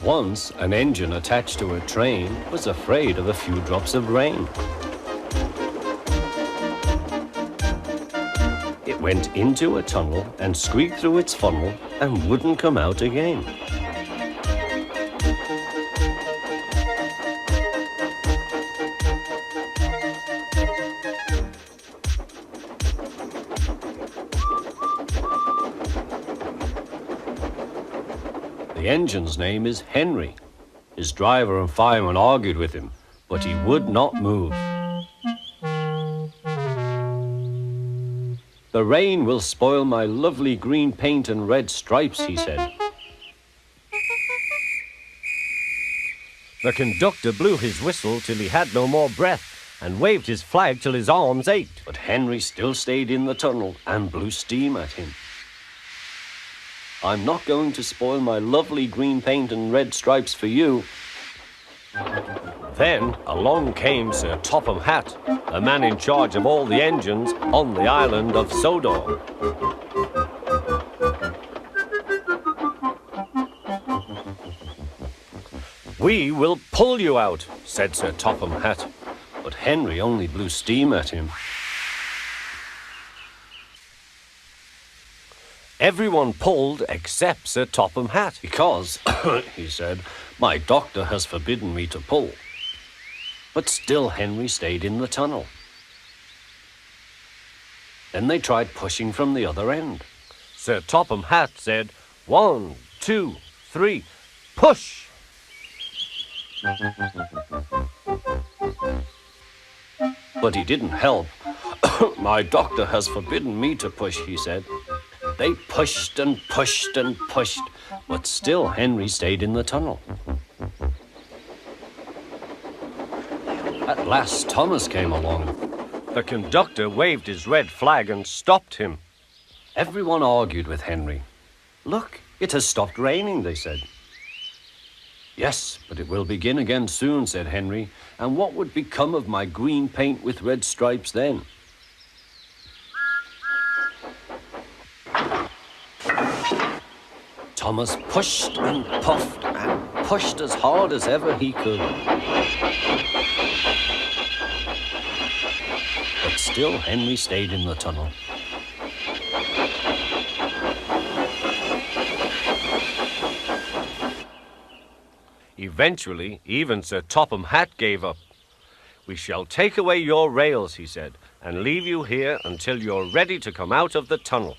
Once, an engine attached to a train was afraid of a few drops of rain. It went into a tunnel and squeaked through its funnel and wouldn't come out again. The engine's name is Henry. His driver and fireman argued with him, but he would not move. "The rain will spoil my lovely green paint and red stripes," he said. The conductor blew his whistle till he had no more breath and waved his flag till his arms ached. But Henry still stayed in the tunnel and blew steam at him. "I'm not going to spoil my lovely green paint and red stripes for you." Then along came Sir Topham Hatt, the man in charge of all the engines on the island of Sodor. "We will pull you out," said Sir Topham Hatt, but Henry only blew steam at him. Everyone pulled except Sir Topham Hatt, because, he said, "my doctor has forbidden me to pull." But still Henry stayed in the tunnel. Then they tried pushing from the other end. Sir Topham Hatt said, "1, 2, 3, push!" But he didn't help. "My doctor has forbidden me to push," he said. They pushed and pushed and pushed, but still Henry stayed in the tunnel. At last Thomas came along. The conductor waved his red flag and stopped him. Everyone argued with Henry. "Look, it has stopped raining," they said. "Yes, but it will begin again soon," said Henry. "And what would become of my green paint with red stripes then?" Thomas pushed and puffed and pushed as hard as ever he could. But still Henry stayed in the tunnel. Eventually, even Sir Topham Hatt gave up. "We shall take away your rails," he said, "and leave you here until you're ready to come out of the tunnel."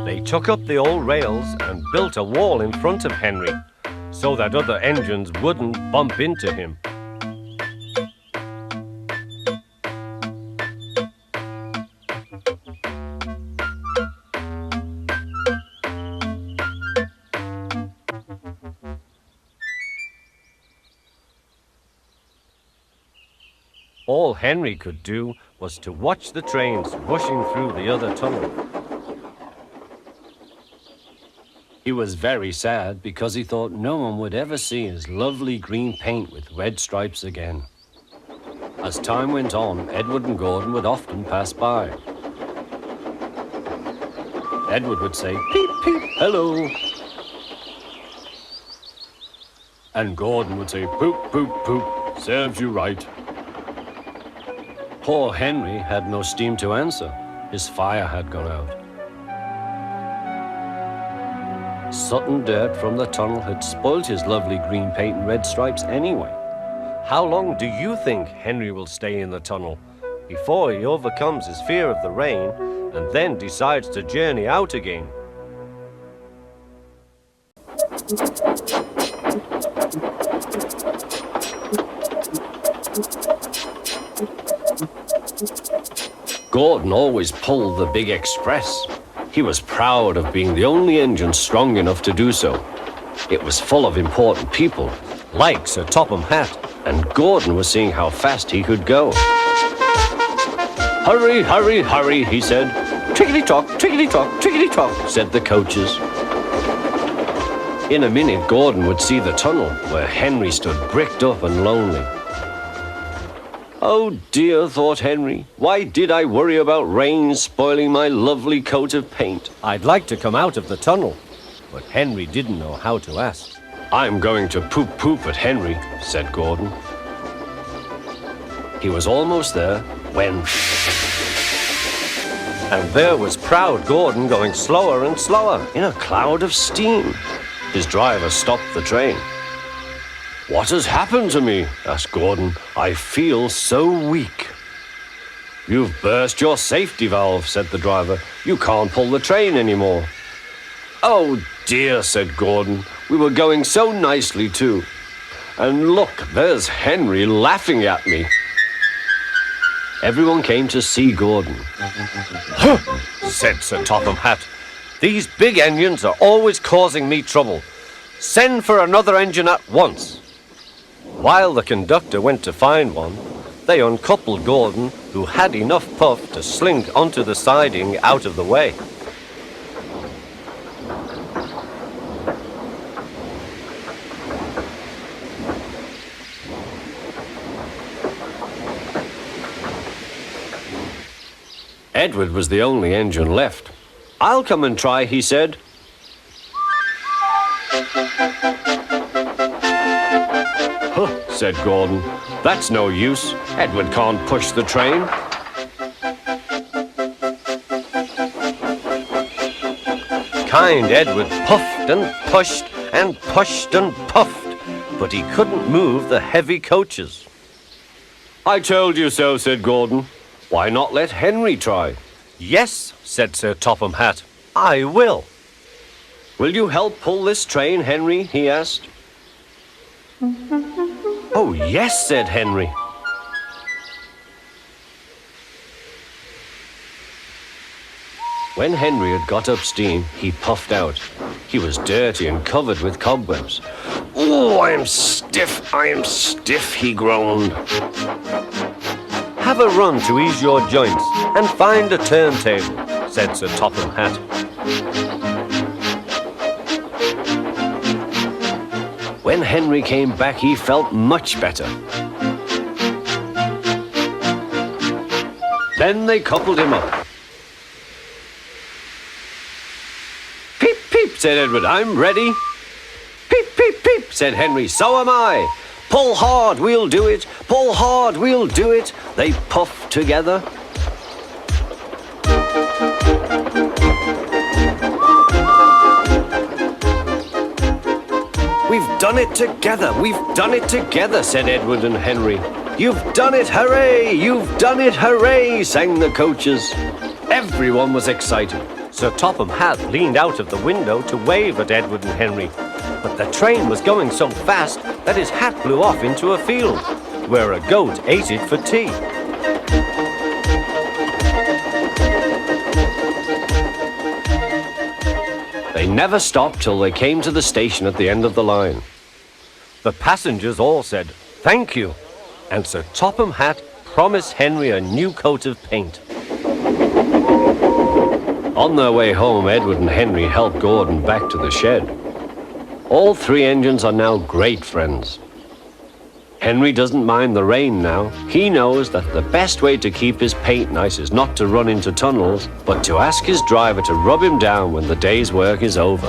They took up the old rails and built a wall in front of Henry, so that other engines wouldn't bump into him. All Henry could do was to watch the trains rushing through the other tunnel. He was very sad because he thought no one would ever see his lovely green paint with red stripes again. As time went on, Edward and Gordon would often pass by. Edward would say, "Peep, peep, hello." And Gordon would say, "Poop, poop, poop, serves you right." Poor Henry had no steam to answer. His fire had gone out. Sudden dirt from the tunnel had spoilt his lovely green paint and red stripes anyway. How long do you think Henry will stay in the tunnel before he overcomes his fear of the rain and then decides to journey out again? Gordon always pulled the big express. He was proud of being the only engine strong enough to do so. It was full of important people, like Sir Topham Hatt, and Gordon was seeing how fast he could go. "Hurry, hurry, hurry," he said. "Tickety-tock, tickety-tock, tickety-tock," said the coaches. In a minute, Gordon would see the tunnel where Henry stood bricked up and lonely. Oh dear, thought Henry. Why did I worry about rain spoiling my lovely coat of paint? I'd like to come out of the tunnel, but Henry didn't know how to ask. I'm going to poop at Henry, said Gordon. He was almost there when... And there was proud Gordon going slower and slower in a cloud of steam. His driver stopped the train. What has happened to me? Asked Gordon. I feel so weak. You've burst your safety valve, said the driver. You can't pull the train anymore. Oh dear, said Gordon. We were going so nicely too. And look, there's Henry laughing at me. Everyone came to see Gordon. Huh, said Sir Topham Hatt. These big engines are always causing me trouble. Send for another engine at once. While the conductor went to find one, they uncoupled Gordon, who had enough puff to slink onto the siding out of the way. Edward was the only engine left. I'll come and try, he said. Huh, said Gordon. That's no use. Edward can't push the train. Kind Edward puffed and pushed and pushed and puffed, but he couldn't move the heavy coaches. I told you so, said Gordon. Why not let Henry try? Yes, said Sir Topham Hatt. I will. Will you help pull this train, Henry? He asked. Oh, yes, said Henry. When Henry had got up steam, he puffed out. He was dirty and covered with cobwebs. Oh, I am stiff, he groaned. Have a run to ease your joints and find a turntable, said Sir Topham Hatt. When Henry came back, he felt much better. Then they coupled him up. Peep, peep, said Edward, I'm ready. Peep, peep, peep, said Henry, so am I. Pull hard, we'll do it. Pull hard, we'll do it. They puffed together. We've done it together. We've done it together, said Edward and Henry. You've done it, hooray! You've done it, hooray! Sang the coaches. Everyone was excited. Sir Topham Hatt leaned out of the window to wave at Edward and Henry. But the train was going so fast that his hat blew off into a field, where a goat ate it for tea. They never stopped till they came to the station at the end of the line. The passengers all said, thank you, and Sir Topham Hatt promised Henry a new coat of paint. On their way home, Edward and Henry helped Gordon back to the shed. All three engines are now great friends. Henry doesn't mind the rain now. He knows that the best way to keep his paint nice is not to run into tunnels, but to ask his driver to rub him down when the day's work is over.